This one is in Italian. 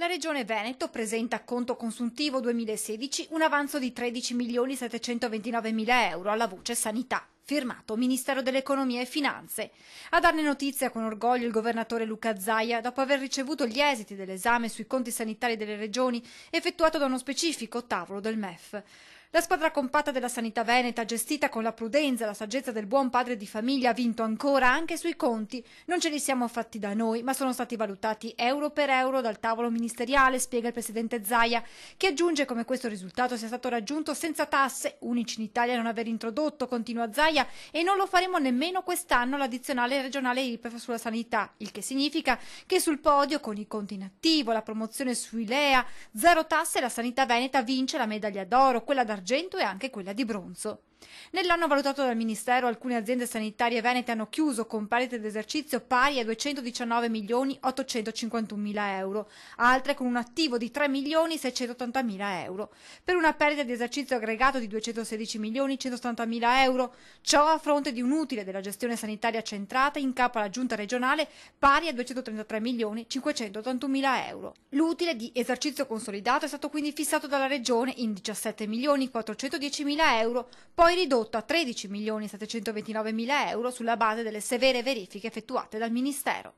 La Regione Veneto presenta a conto consuntivo 2016 un avanzo di 13.729.000 euro alla voce sanità. Firmato Ministero dell'Economia e Finanze. A darne notizia con orgoglio il governatore Luca Zaia dopo aver ricevuto gli esiti dell'esame sui conti sanitari delle regioni effettuato da uno specifico tavolo del MEF. La squadra compatta della sanità veneta, gestita con la prudenza e la saggezza del buon padre di famiglia, ha vinto ancora anche sui conti. Non ce li siamo fatti da noi, ma sono stati valutati euro per euro dal tavolo ministeriale, spiega il presidente Zaia, che aggiunge come questo risultato sia stato raggiunto senza tasse, unici in Italia a non aver introdotto, continua Zaia, e non lo faremo nemmeno quest'anno l'addizionale regionale IRPEF sulla sanità, il che significa che sul podio, con i conti in attivo, la promozione sui LEA, zero tasse, la sanità veneta vince la medaglia d'oro, quella d'argento e anche quella di bronzo. Nell'anno valutato dal Ministero, alcune aziende sanitarie venete hanno chiuso con perdite d'esercizio pari a 219.851.000 euro, altre con un attivo di 3.680.000 euro, per una perdita di esercizio aggregato di 216.180.000 euro, ciò a fronte di un utile della gestione sanitaria centrata in capo alla giunta regionale pari a 233.581.000 euro. L'utile di esercizio consolidato è stato quindi fissato dalla Regione in 17.410.000 euro, poi ridotto a 13.729.000 euro sulla base delle severe verifiche effettuate dal Ministero.